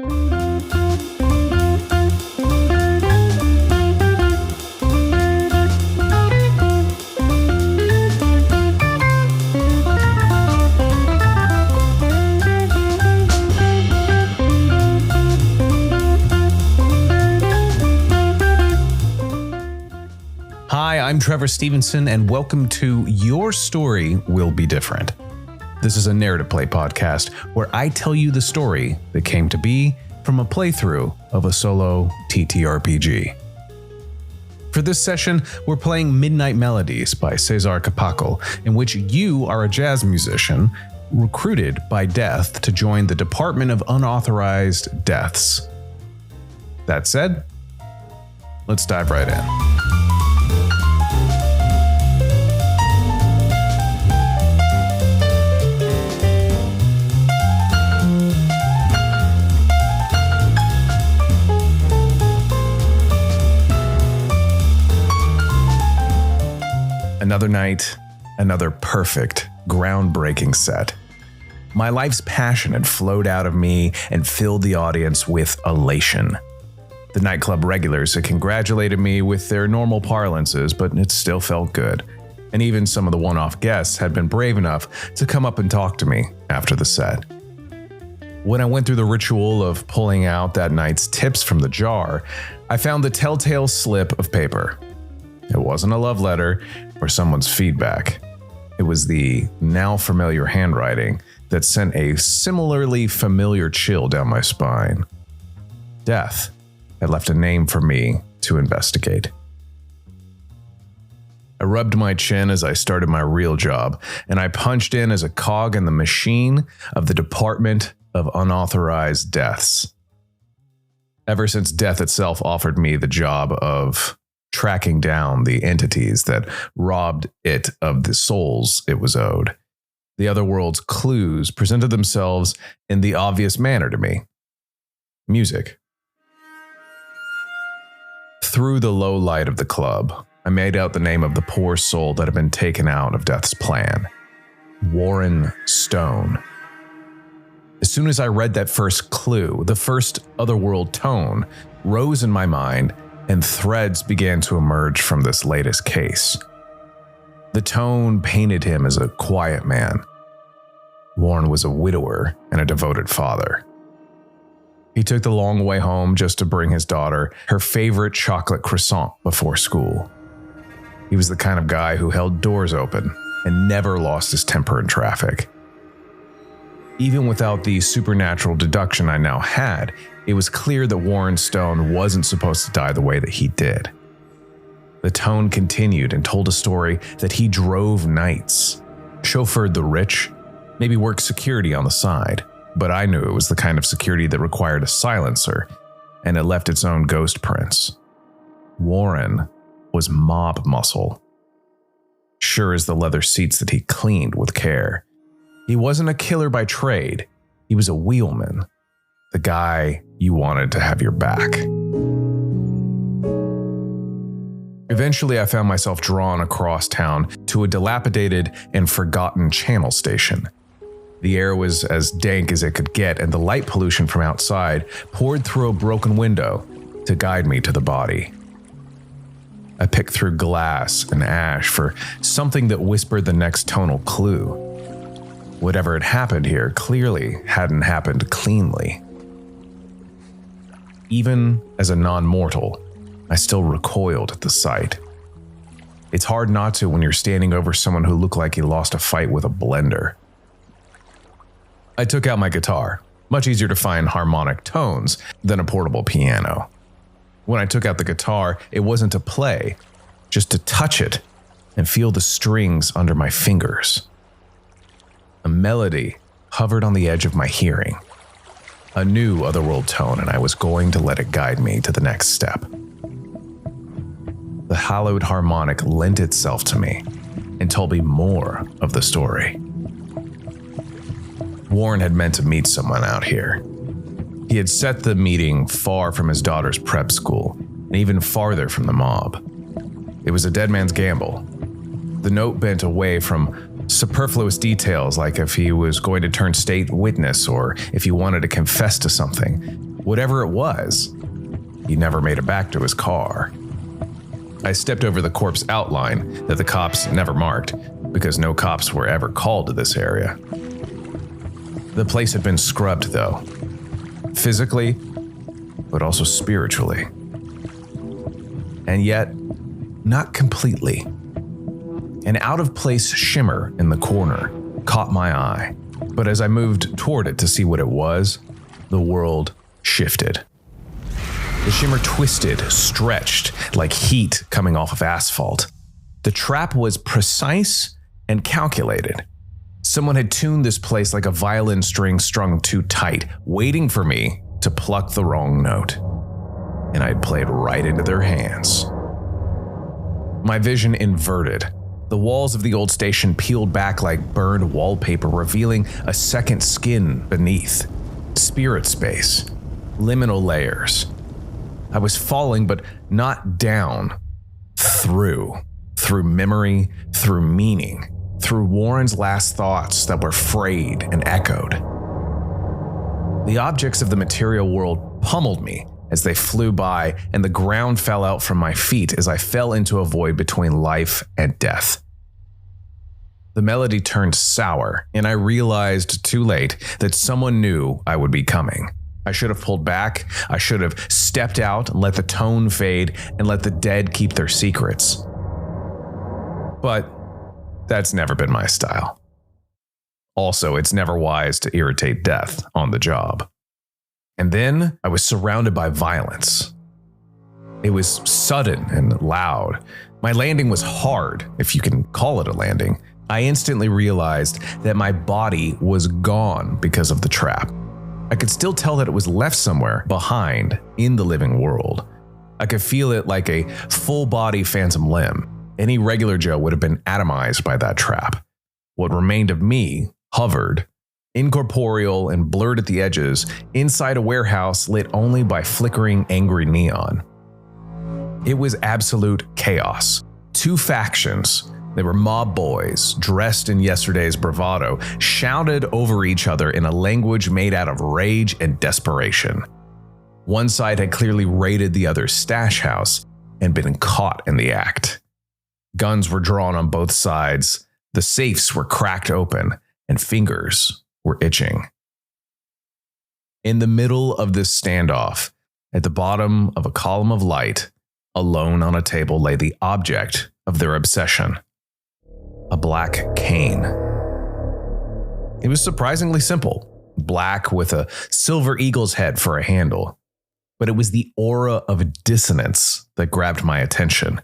Hi, I'm Trevor Stevenson, and welcome to Your Story Will Be Different. This is a narrative play podcast where I tell you the story that came to be from a playthrough of a solo TTRPG. For this session, we're playing Midnight Melodies by Cesar Capacal, in which you are a jazz musician recruited by Death to join the Department of Unauthorized Deaths. That said, let's dive right in. Another night, another perfect, groundbreaking set. My life's passion had flowed out of me and filled the audience with elation. The nightclub regulars had congratulated me with their normal parlances, but it still felt good. And even some of the one-off guests had been brave enough to come up and talk to me after the set. When I went through the ritual of pulling out that night's tips from the jar, I found the telltale slip of paper. It wasn't a love letter or someone's feedback. It was the now familiar handwriting that sent a similarly familiar chill down my spine. Death had left a name for me to investigate. I rubbed my chin as I started my real job, and I punched in as a cog in the machine of the Department of Unauthorized Deaths. Ever since Death itself offered me the job of tracking down the entities that robbed it of the souls it was owed, the other world's clues presented themselves in the obvious manner to me. Music. Through the low light of the club, I made out the name of the poor soul that had been taken out of Death's plan. Warren Stone. As soon as I read that first clue, the first otherworld tone rose in my mind, and threads began to emerge from this latest case. The tone painted him as a quiet man. Warren was a widower and a devoted father. He took the long way home just to bring his daughter her favorite chocolate croissant before school. He was the kind of guy who held doors open and never lost his temper in traffic. Even without the supernatural deduction I now had, it was clear that Warren Stone wasn't supposed to die the way that he did. The tone continued and told a story that he drove nights, chauffeured the rich, maybe worked security on the side, but I knew it was the kind of security that required a silencer, and it left its own ghost prints. Warren was mob muscle. Sure as the leather seats that he cleaned with care. He wasn't a killer by trade, he was a wheelman. The guy you wanted to have your back. Eventually, I found myself drawn across town to a dilapidated and forgotten channel station. The air was as dank as it could get, and the light pollution from outside poured through a broken window to guide me to the body. I picked through glass and ash for something that whispered the next tonal clue. Whatever had happened here clearly hadn't happened cleanly. Even as a non-mortal, I still recoiled at the sight. It's hard not to when you're standing over someone who looked like he lost a fight with a blender. I took out my guitar. Much easier to find harmonic tones than a portable piano. When I took out the guitar, it wasn't to play, just to touch it and feel the strings under my fingers. A melody hovered on the edge of my hearing. A new otherworld tone, and I was going to let it guide me to the next step. The hallowed harmonic lent itself to me and told me more of the story. Warren had meant to meet someone out here. He had set the meeting far from his daughter's prep school, and even farther from the mob. It was a dead man's gamble. The note bent away from superfluous details like if he was going to turn state witness or if he wanted to confess to something. whatever it was, he never made it back to his car. I stepped over the corpse outline that the cops never marked, because no cops were ever called to this area. The place had been scrubbed, though, physically, but also spiritually. And yet, not completely. An out-of-place shimmer in the corner caught my eye, but as I moved toward it to see what it was, the world shifted. The shimmer twisted, stretched like heat coming off of asphalt. The trap was precise and calculated. Someone had tuned this place like a violin string strung too tight, waiting for me to pluck the wrong note. And I'd played right into their hands. My vision inverted. The walls of the old station peeled back like burned wallpaper, revealing a second skin beneath. Spirit space. Liminal layers. I was falling, but not down. Through memory, through meaning, through Warren's last thoughts that were frayed and echoed. The objects of the material world pummeled me as they flew by, and the ground fell out from my feet as I fell into a void between life and death. The melody turned sour, and I realized too late that someone knew I would be coming. I should have pulled back. I should have stepped out and let the tone fade and let the dead keep their secrets. But that's never been my style. Also, it's never wise to irritate death on the job. And then I was surrounded by violence. It was sudden and loud. My landing was hard, if you can call it a landing. I instantly realized that my body was gone because of the trap. I could still tell that it was left somewhere behind in the living world. I could feel it like a full-body phantom limb. Any regular Joe would have been atomized by that trap. What remained of me hovered, incorporeal and blurred at the edges, inside a warehouse lit only by flickering angry neon. It was absolute chaos. Two factions. They were mob boys, dressed in yesterday's bravado, shouted over each other in a language made out of rage and desperation. One side had clearly raided the other's stash house and been caught in the act. Guns were drawn on both sides, the safes were cracked open, and fingers were itching. In the middle of this standoff, at the bottom of a column of light, alone on a table lay the object of their obsession. A black cane. It was surprisingly simple, black with a silver eagle's head for a handle. But it was the aura of dissonance that grabbed my attention.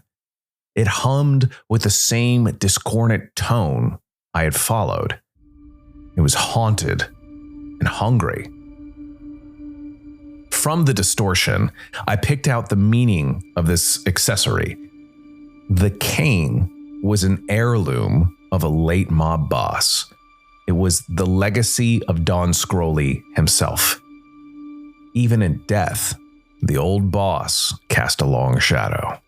It hummed with the same discordant tone I had followed. It was haunted and hungry. From the distortion, I picked out the meaning of this accessory. The cane was an heirloom of a late mob boss. It was the legacy of Don Scrolly himself. Even in death, the old boss cast a long shadow.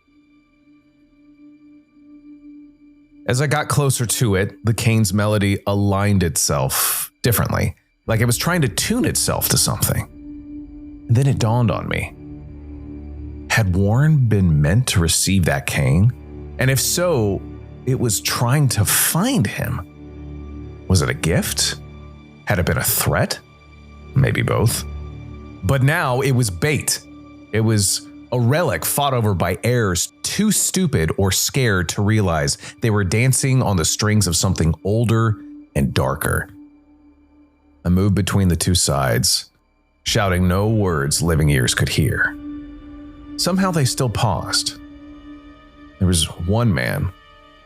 As I got closer to it, the cane's melody aligned itself differently, like it was trying to tune itself to something. And then it dawned on me. Had Warren been meant to receive that cane? And if so, it was trying to find him. Was it a gift? Had it been a threat? Maybe both. But now it was bait. It was a relic fought over by heirs too stupid or scared to realize they were dancing on the strings of something older and darker. I moved between the two sides, shouting no words living ears could hear. Somehow they still paused. There was one man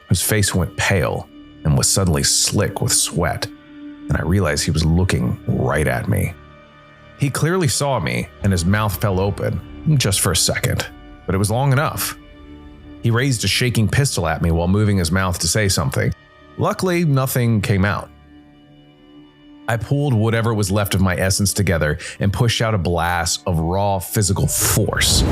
whose face went pale and was suddenly slick with sweat, and I realized he was looking right at me. He clearly saw me, and his mouth fell open, just for a second, but it was long enough. He raised a shaking pistol at me while moving his mouth to say something. Luckily, nothing came out. I pulled whatever was left of my essence together and pushed out a blast of raw physical force.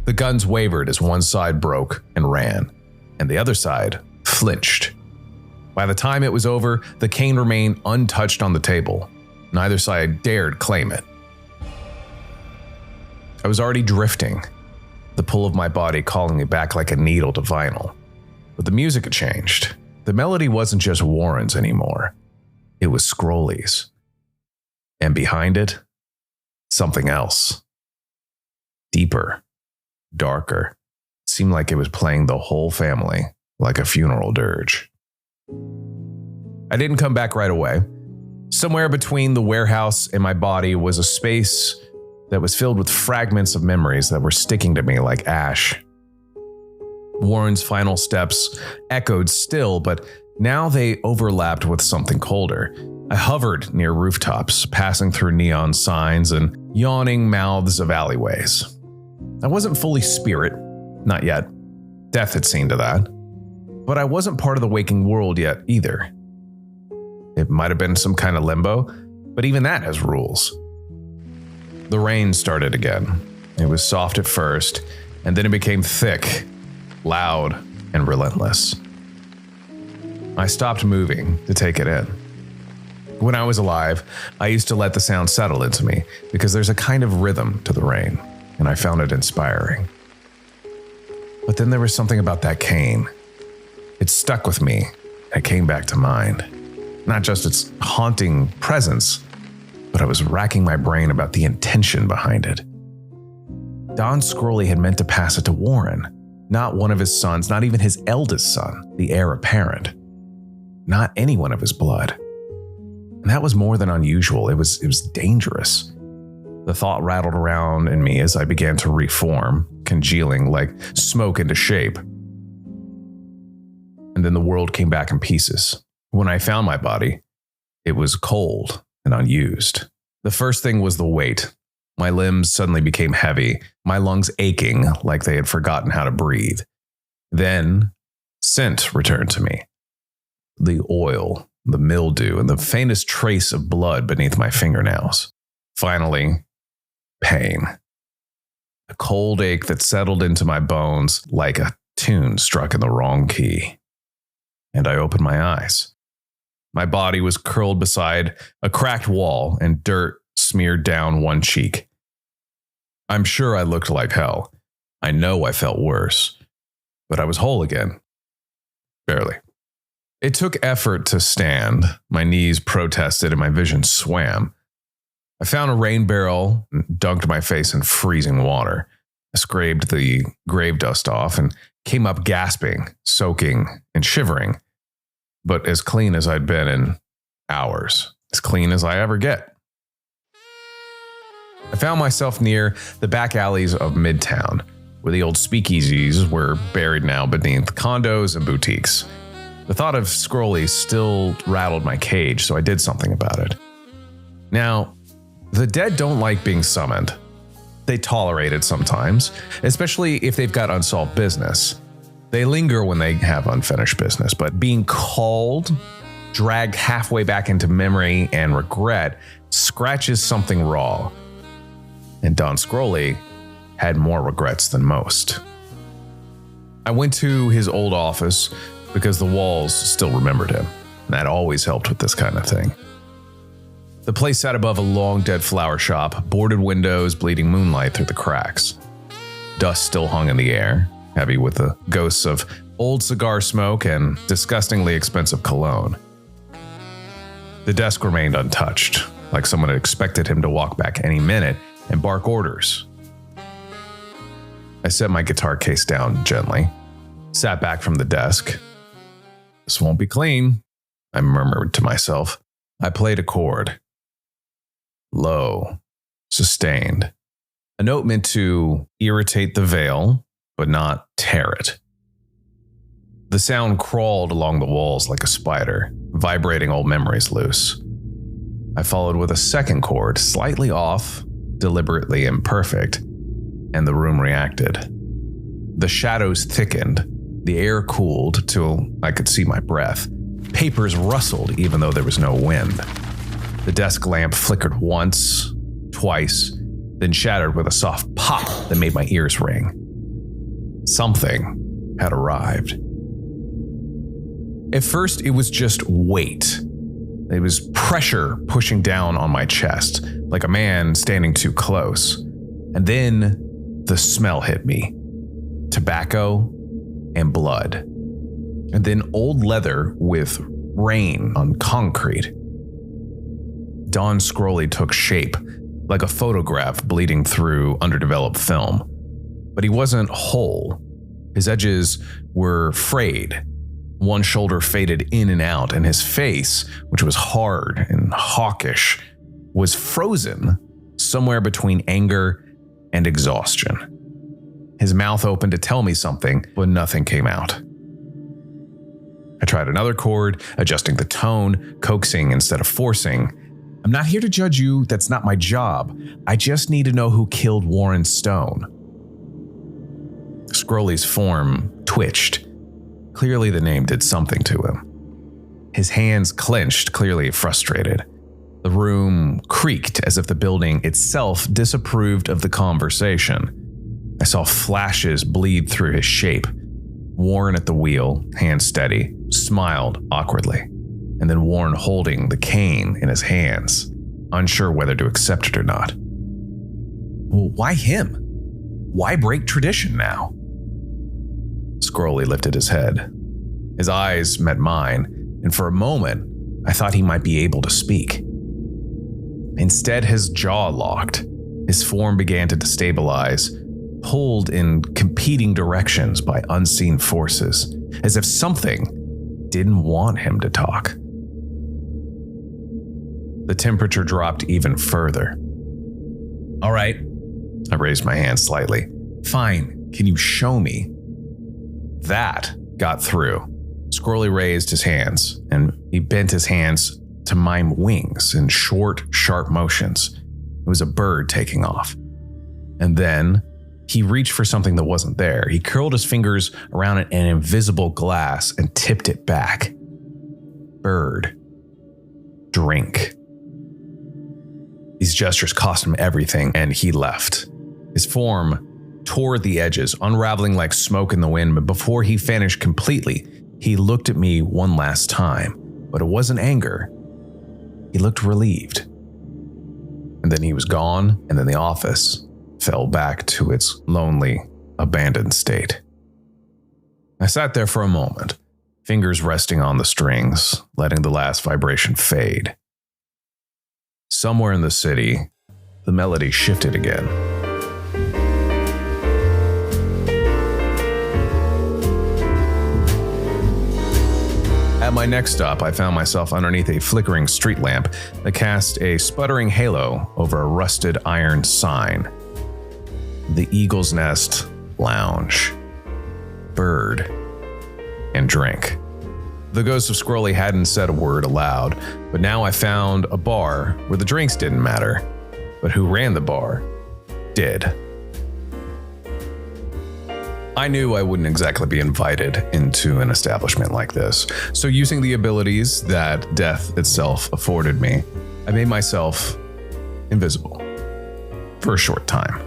The guns wavered as one side broke and ran, and the other side flinched. By the time it was over, the cane remained untouched on the table. Neither side dared claim it. I was already drifting, the pull of my body calling me back like a needle to vinyl. But the music had changed. The melody wasn't just Warren's anymore. It was Scrolly's. And behind it, something else. Deeper, darker. It seemed like it was playing the whole family like a funeral dirge. I didn't come back right away. Somewhere between the warehouse and my body was a space that was filled with fragments of memories that were sticking to me like ash. Warren's final steps echoed still, but now they overlapped with something colder. I hovered near rooftops, passing through neon signs and yawning mouths of alleyways. I wasn't fully spirit, not yet. Death had seen to that. But I wasn't part of the waking world yet either. It might have been some kind of limbo, but even that has rules. The rain started again. It was soft at first, and then it became thick, loud, and relentless. I stopped moving to take it in. When I was alive, I used to let the sound settle into me because there's a kind of rhythm to the rain, and I found it inspiring. But then there was something about that cane. It stuck with me, and it came back to mind. Not just its haunting presence, but I was racking my brain about the intention behind it. Don Scrolly had meant to pass it to Warren, not one of his sons, not even his eldest son, the heir apparent. Not anyone of his blood. And that was more than unusual. It was dangerous. The thought rattled around in me as I began to reform, congealing like smoke into shape. And then the world came back in pieces. When I found my body, it was cold and unused. The first thing was the weight. My limbs suddenly became heavy, my lungs aching like they had forgotten how to breathe. Then, scent returned to me. The oil, the mildew, and the faintest trace of blood beneath my fingernails. Finally, pain. A cold ache that settled into my bones like a tune struck in the wrong key. And I opened my eyes. My body was curled beside a cracked wall and dirt smeared down one cheek. I'm sure I looked like hell. I know I felt worse. But I was whole again. Barely. It took effort to stand. My knees protested and my vision swam. I found a rain barrel and dunked my face in freezing water. I scraped the grave dust off and came up gasping, soaking, and shivering. But as clean as I'd been in hours. As clean as I ever get. I found myself near the back alleys of Midtown, where the old speakeasies were buried now beneath condos and boutiques. The thought of Scrolly still rattled my cage, so I did something about it. Now, the dead don't like being summoned. They tolerate it sometimes, especially if they've got unsolved business. They linger when they have unfinished business, but being called, dragged halfway back into memory and regret, scratches something raw. And Don Scrolly had more regrets than most. I went to his old office because the walls still remembered him. And that always helped with this kind of thing. The place sat above a long dead flower shop, boarded windows bleeding moonlight through the cracks. Dust still hung in the air, heavy with the ghosts of old cigar smoke and disgustingly expensive cologne. The desk remained untouched, like someone had expected him to walk back any minute and bark orders. I set my guitar case down gently, sat back from the desk. This won't be clean, I murmured to myself. I played a chord. Low, sustained. A note meant to irritate the veil, but not tear it. The sound crawled along the walls like a spider, vibrating old memories loose. I followed with a second chord, slightly off, deliberately imperfect, and the room reacted. The shadows thickened, the air cooled till I could see my breath. Papers rustled even though there was no wind. The desk lamp flickered once, twice, then shattered with a soft pop that made my ears ring. Something had arrived. At first, it was just weight. It was pressure pushing down on my chest, like a man standing too close. And then the smell hit me. Tobacco and blood. And then old leather with rain on concrete. Don Scrolly took shape, like a photograph bleeding through underdeveloped film. But he wasn't whole. His edges were frayed. One shoulder faded in and out, and his face, which was hard and hawkish, was frozen somewhere between anger and exhaustion. His mouth opened to tell me something, but nothing came out. I tried another chord, adjusting the tone, coaxing instead of forcing. I'm not here to judge you, that's not my job. I just need to know who killed Warren Stone. Scrolly's form twitched. Clearly the name did something to him. His hands clenched, clearly frustrated. The room creaked as if the building itself disapproved of the conversation. I saw flashes bleed through his shape. Warren at the wheel, hand steady, smiled awkwardly, and then Warren holding the cane in his hands, unsure whether to accept it or not. Well, why him? Why break tradition now? Scrolly lifted his head. His eyes met mine, and for a moment, I thought he might be able to speak. Instead, his jaw locked. His form began to destabilize, pulled in competing directions by unseen forces, as if something didn't want him to talk. The temperature dropped even further. All right, I raised my hand slightly. Fine, can you show me? That got through. Scrolly raised his hands, and he bent his hands to mime wings in short, sharp motions. It was a bird taking off. And then he reached for something that wasn't there. He curled his fingers around an invisible glass and tipped it back. Bird. Drink. These gestures cost him everything, and he left. His form tore at the edges, unraveling like smoke in the wind, but before he vanished completely, he looked at me one last time, but it wasn't anger. He looked relieved. And then he was gone, and then the office fell back to its lonely, abandoned state. I sat there for a moment, fingers resting on the strings, letting the last vibration fade. Somewhere in the city, the melody shifted again. At my next stop, I found myself underneath a flickering street lamp that cast a sputtering halo over a rusted iron sign. The Eagle's Nest Lounge. Bird. And drink. The ghost of Scrolly hadn't said a word aloud, but now I found a bar where the drinks didn't matter, but who ran the bar did. I knew I wouldn't exactly be invited into an establishment like this, so using the abilities that death itself afforded me, I made myself invisible for a short time.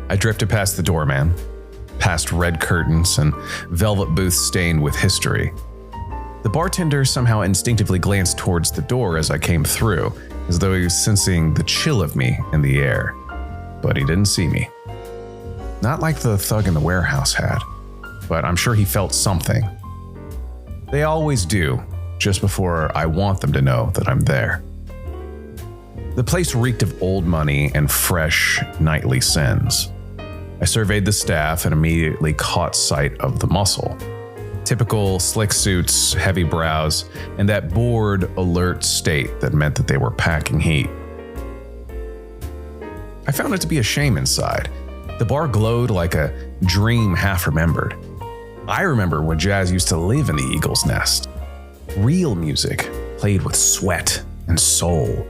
I drifted past the doorman, past red curtains and velvet booths stained with history. The bartender somehow instinctively glanced towards the door as I came through, as though he was sensing the chill of me in the air, but he didn't see me. Not like the thug in the warehouse had, but I'm sure he felt something. They always do, just before I want them to know that I'm there. The place reeked of old money and fresh nightly sins. I surveyed the staff and immediately caught sight of the muscle. Typical slick suits, heavy brows, and that bored, alert state that meant that they were packing heat. I found it to be a shame inside. The bar glowed like a dream half remembered. I remember when jazz used to live in the Eagle's Nest. Real music, played with sweat and soul.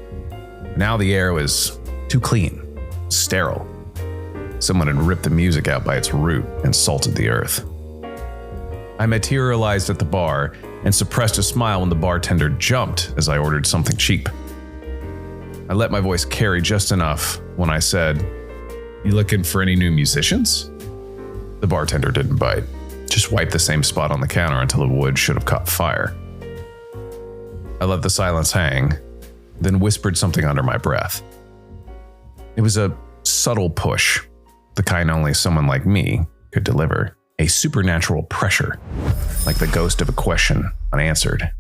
Now the air was too clean, sterile. Someone had ripped the music out by its root and salted the earth. I materialized at the bar and suppressed a smile when the bartender jumped as I ordered something cheap. I let my voice carry just enough when I said, "You looking for any new musicians?" The bartender didn't bite, just wiped the same spot on the counter until the wood should have caught fire. I let the silence hang, then whispered something under my breath. It was a subtle push, the kind only someone like me could deliver. A supernatural pressure, like the ghost of a question unanswered.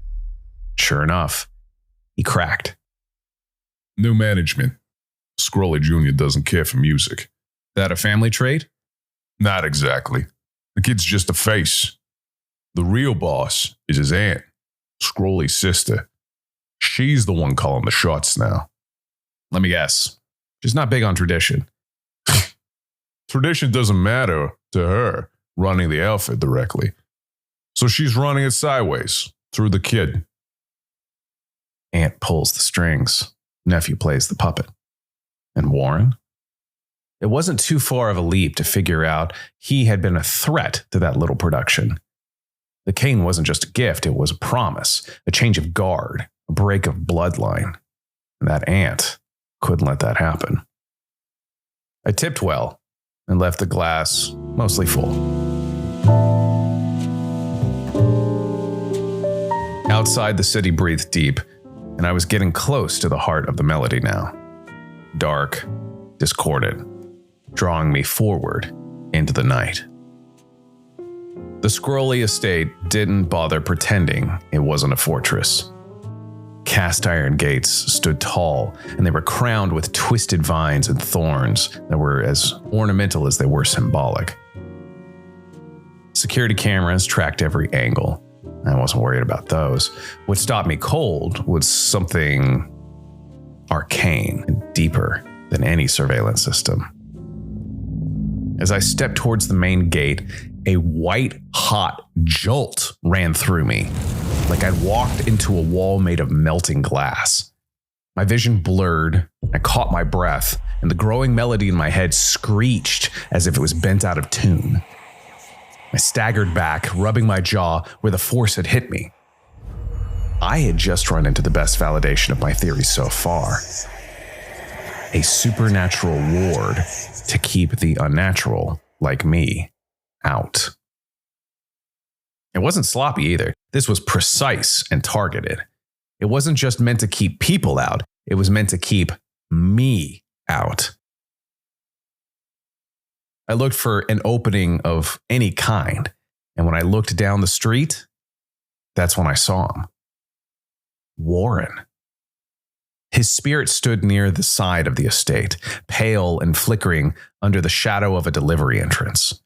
Sure enough, he cracked. New management. Scrolly Jr. doesn't care for music. That a family trait? Not exactly. The kid's just a face. The real boss is his aunt, Scrolly's sister. She's the one calling the shots now. Let me guess. She's not big on tradition. Tradition doesn't matter to her running the outfit directly. So she's running it sideways, through the kid. Aunt pulls the strings. Nephew plays the puppet. And Warren? It wasn't too far of a leap to figure out he had been a threat to that little production. The cane wasn't just a gift, it was a promise, a change of guard, a break of bloodline. And that aunt couldn't let that happen. I tipped well and left the glass mostly full. Outside, the city breathed deep, and I was getting close to the heart of the melody now. Dark, discordant, drawing me forward into the night. The Scrolly estate didn't bother pretending it wasn't a fortress. Cast iron gates stood tall, and they were crowned with twisted vines and thorns that were as ornamental as they were symbolic. Security cameras tracked every angle. I wasn't worried about those. What stopped me cold was something arcane and deeper than any surveillance system. As I stepped towards the main gate, a white-hot jolt ran through me, like I'd walked into a wall made of melting glass. My vision blurred, I caught my breath, and the growing melody in my head screeched as if it was bent out of tune. I staggered back, rubbing my jaw where the force had hit me. I had just run into the best validation of my theory so far. A supernatural ward to keep the unnatural, like me, out. It wasn't sloppy either. This was precise and targeted. It wasn't just meant to keep people out. It was meant to keep me out. I looked for an opening of any kind, and when I looked down the street, that's when I saw him. Warren. His spirit stood near the side of the estate, pale and flickering under the shadow of a delivery entrance.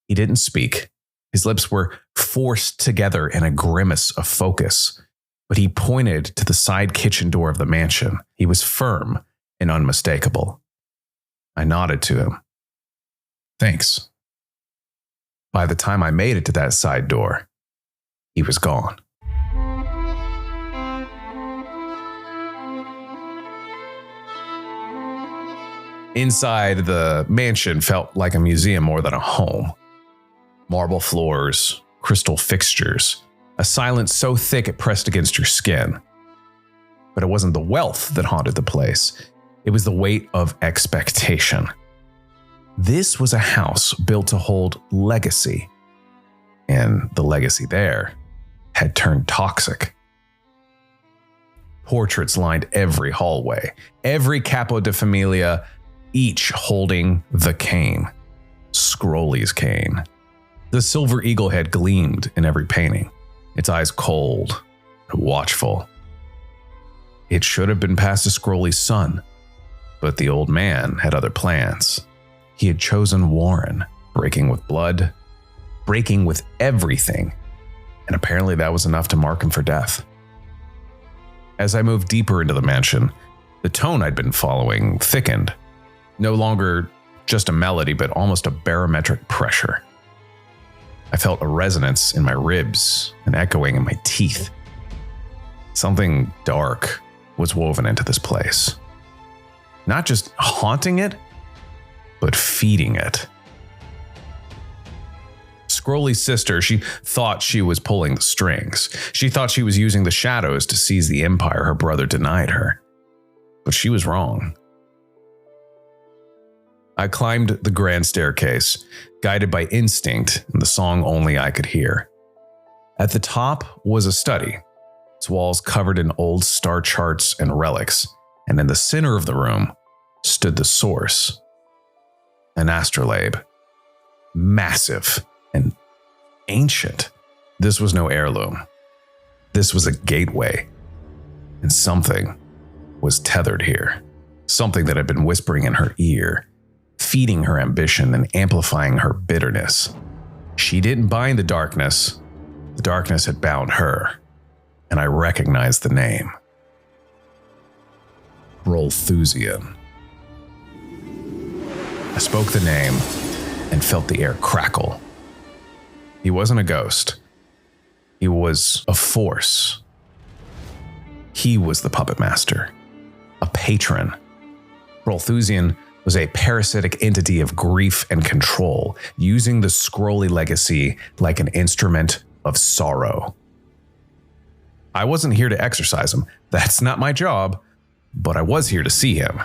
He didn't speak. His lips were forced together in a grimace of focus, but he pointed to the side kitchen door of the mansion. He was firm and unmistakable. I nodded to him. Thanks. By the time I made it to that side door, he was gone. Inside, the mansion felt like a museum more than a home. Marble floors, crystal fixtures, a silence so thick it pressed against your skin. But it wasn't the wealth that haunted the place. It was the weight of expectation. This was a house built to hold legacy. And the legacy there had turned toxic. Portraits lined every hallway, every capo de familia, each holding the cane, Scrolly's cane. The silver eagle head gleamed in every painting, its eyes cold and watchful. It should have been passed to Scrolly's son, but the old man had other plans. He had chosen Warren, breaking with blood, breaking with everything, and apparently that was enough to mark him for death. As I moved deeper into the mansion, the tone I'd been following thickened, no longer just a melody, but almost a barometric pressure. I felt a resonance in my ribs, an echoing in my teeth. Something dark was woven into this place. Not just haunting it, but feeding it. Scrolly's sister, she thought she was pulling the strings. She thought she was using the shadows to seize the empire her brother denied her. But she was wrong. I climbed the grand staircase, guided by instinct and the song only I could hear. At the top was a study, its walls covered in old star charts and relics, and in the center of the room stood the source, an astrolabe, massive and ancient. This was no heirloom. This was a gateway, and something was tethered here, something that had been whispering in her ear, feeding her ambition and amplifying her bitterness. She didn't bind the darkness had bound her, and I recognized the name. Brolthusian. I spoke the name and felt the air crackle. He wasn't a ghost. He was a force. He was the puppet master, a patron. Brolthusian was a parasitic entity of grief and control, using the Scrolly legacy like an instrument of sorrow. I wasn't here to exorcise him. That's not my job, but I was here to see him.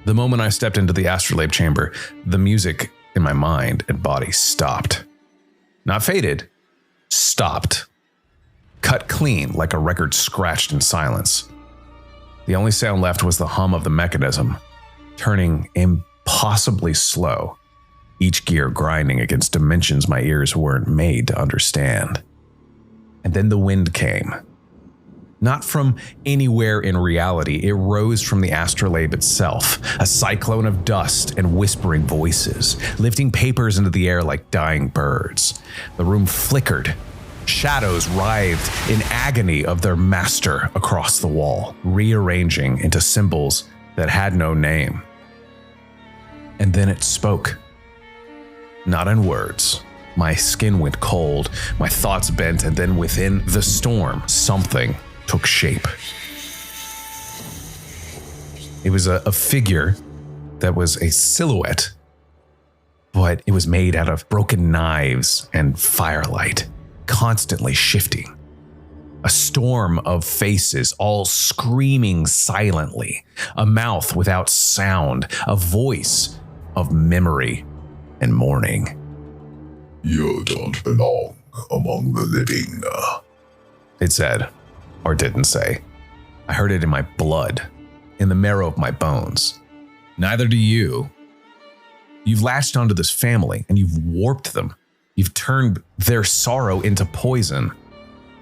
The moment I stepped into the astrolabe chamber, the music in my mind and body stopped. Not faded, stopped. Cut clean like a record scratched in silence. The only sound left was the hum of the mechanism, turning impossibly slow, each gear grinding against dimensions my ears weren't made to understand. And then the wind came. Not from anywhere in reality, it rose from the astrolabe itself, a cyclone of dust and whispering voices, lifting papers into the air like dying birds. The room flickered. Shadows writhed in agony of their master across the wall, rearranging into symbols that had no name. And then it spoke. Not in words. My skin went cold, my thoughts bent, and then within the storm, something took shape. It was a figure that was a silhouette, but it was made out of broken knives and firelight, constantly shifting. A storm of faces, all screaming silently, a mouth without sound, a voice of memory and mourning. You don't belong among the living. It said, or didn't say. I heard it in my blood, in the marrow of my bones. Neither do you. You've latched onto this family and you've warped them. You've turned their sorrow into poison.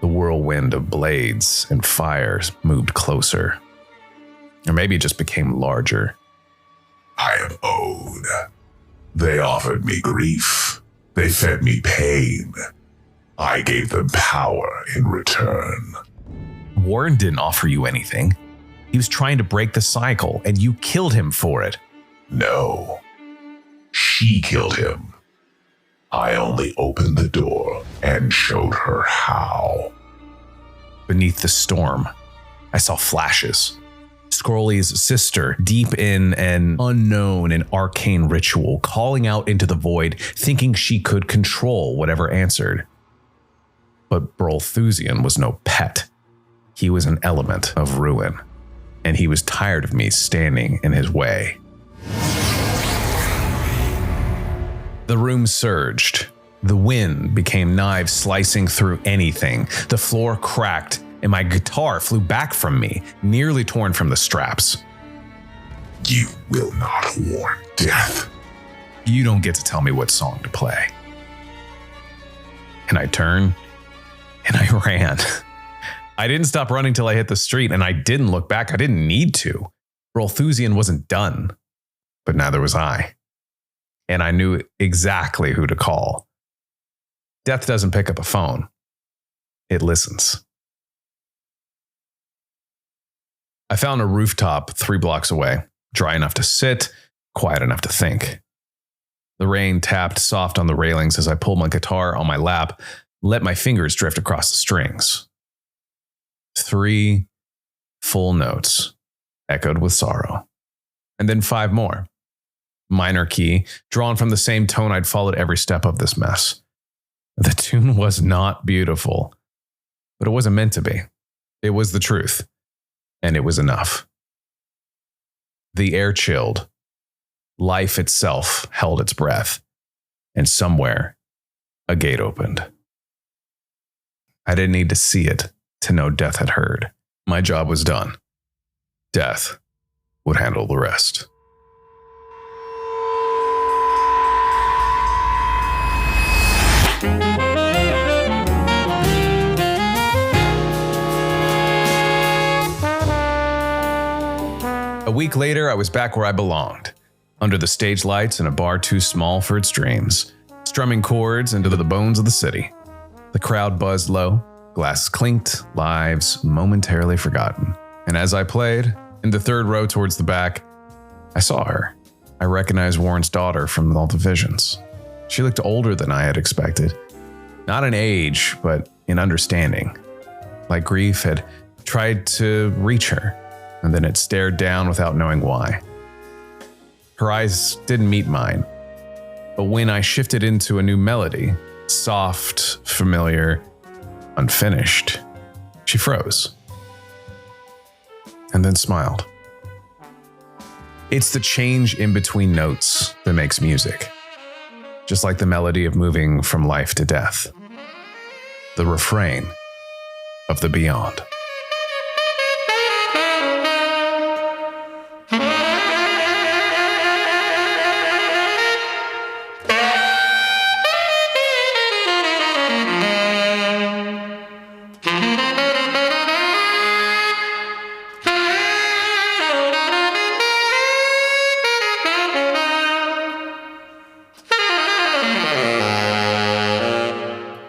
The whirlwind of blades and fires moved closer. Or maybe it just became larger. I am owed. They offered me grief. They fed me pain. I gave them power in return. Warren didn't offer you anything. He was trying to break the cycle, and you killed him for it. No. She killed him. I only opened the door and showed her how. Beneath the storm, I saw flashes. Scrolly's sister, deep in an unknown and arcane ritual, calling out into the void, thinking she could control whatever answered. But Brolthusian was no pet. He was an element of ruin, and he was tired of me standing in his way. The room surged. The wind became knives slicing through anything. The floor cracked, and my guitar flew back from me, nearly torn from the straps. You will not warrant death. You don't get to tell me what song to play. And I turned, and I ran. I didn't stop running till I hit the street, and I didn't look back. I didn't need to. Brolthusian wasn't done, but neither was I. And I knew exactly who to call. Death doesn't pick up a phone. It listens. I found a rooftop 3 blocks away, dry enough to sit, quiet enough to think. The rain tapped soft on the railings as I pulled my guitar on my lap, let my fingers drift across the strings. 3 full notes, echoed with sorrow. And then 5 more. Minor key, drawn from the same tone I'd followed every step of this mess. The tune was not beautiful, but it wasn't meant to be. It was the truth, and it was enough. The air chilled. Life itself held its breath, and somewhere, a gate opened. I didn't need to see it to know Death had heard. My job was done. Death would handle the rest. A week later, I was back where I belonged, under the stage lights in a bar too small for its dreams, strumming chords into the bones of the city. The crowd buzzed low, glasses clinked, lives momentarily forgotten. And as I played, in the third row towards the back, I saw her. I recognized Warren's daughter from all the visions. She looked older than I had expected. Not in age, but in understanding. Like grief had tried to reach her, and then it stared down without knowing why. Her eyes didn't meet mine, but when I shifted into a new melody, soft, familiar, unfinished, she froze, and then smiled. It's the change in between notes that makes music, just like the melody of moving from life to death, the refrain of the beyond.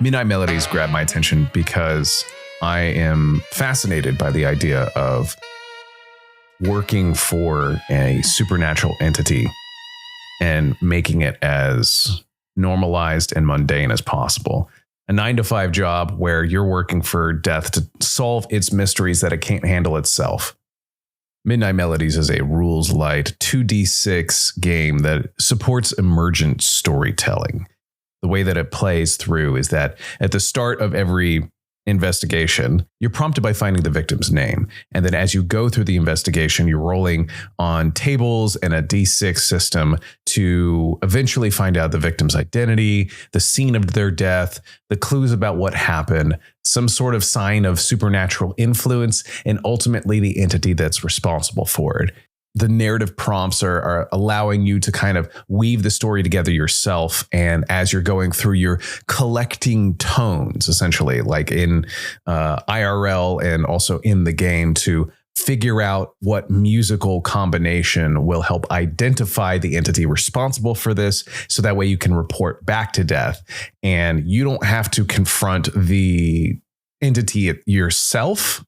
Midnight Melodies grabbed my attention because I am fascinated by the idea of working for a supernatural entity and making it as normalized and mundane as possible. A 9-to-5 job where you're working for death to solve its mysteries that it can't handle itself. Midnight Melodies is a rules light 2d6 game that supports emergent storytelling. The way that it plays through is that at the start of every investigation, you're prompted by finding the victim's name. And then as you go through the investigation, you're rolling on tables and a D6 system to eventually find out the victim's identity, the scene of their death, the clues about what happened, some sort of sign of supernatural influence, and ultimately the entity that's responsible for it. The narrative prompts are allowing you to kind of weave the story together yourself. And as you're going through, you're collecting tones, essentially, like in IRL and also in the game, to figure out what musical combination will help identify the entity responsible for this. So that way you can report back to death and you don't have to confront the entity yourself.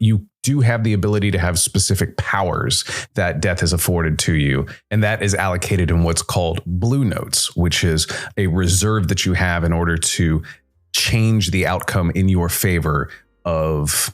You do have the ability to have specific powers that death has afforded to you. And that is allocated in what's called blue notes, which is a reserve that you have in order to change the outcome in your favor of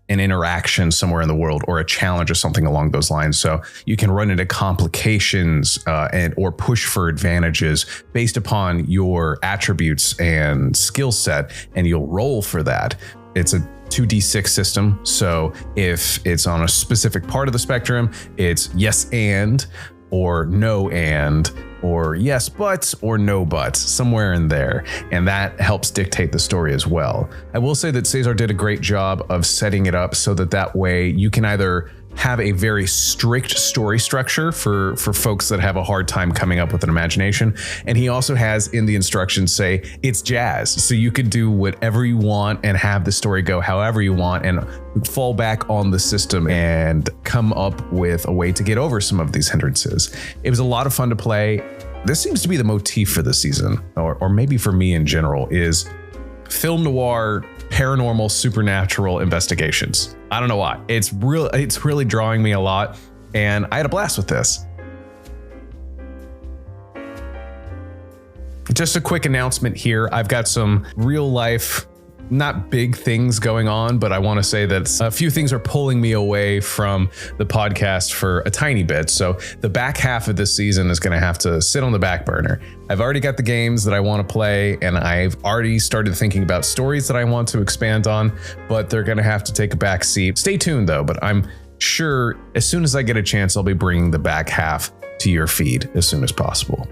an interaction somewhere in the world or a challenge or something along those lines. So you can run into complications or push for advantages based upon your attributes and skill set, and you'll roll for that. It's a 2d6 system. So if it's on a specific part of the spectrum, it's yes and, or no and, or yes but, or no but, somewhere in there. And that helps dictate the story as well. I will say that Cesar did a great job of setting it up so that way you can either have a very strict story structure for folks that have a hard time coming up with an imagination. And he also has in the instructions say it's jazz. So you could do whatever you want and have the story go however you want and fall back on the system and come up with a way to get over some of these hindrances. It was a lot of fun to play. This seems to be the motif for the season, or maybe for me in general, is film noir, paranormal, supernatural investigations. I don't know why. It's really drawing me a lot, and I had a blast with this. Just a quick announcement here. I've got some real life, not big things going on, but I want to say that a few things are pulling me away from the podcast for a tiny bit. So the back half of this season is going to have to sit on the back burner. I've already got the games that I want to play, and I've already started thinking about stories that I want to expand on, but they're going to have to take a back seat. Stay tuned though, but I'm sure as soon as I get a chance, I'll be bringing the back half to your feed as soon as possible.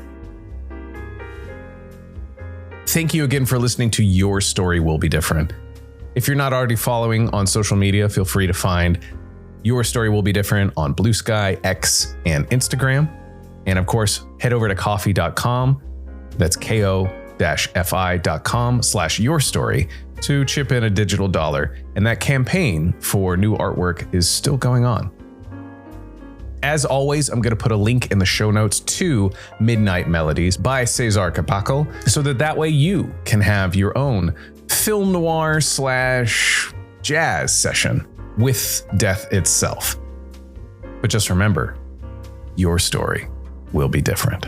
Thank you again for listening to Your Story Will Be Different. If you're not already following on social media, feel free to find Your Story Will Be Different on Blue Sky, X, and Instagram. And of course, head over to ko-fi.com. That's ko-fi.com/yourstory to chip in a digital dollar. And that campaign for new artwork is still going on. As always, I'm going to put a link in the show notes to Midnight Melodies by Cesar Capaco, so that way you can have your own film noir / jazz session with death itself. But just remember, your story will be different.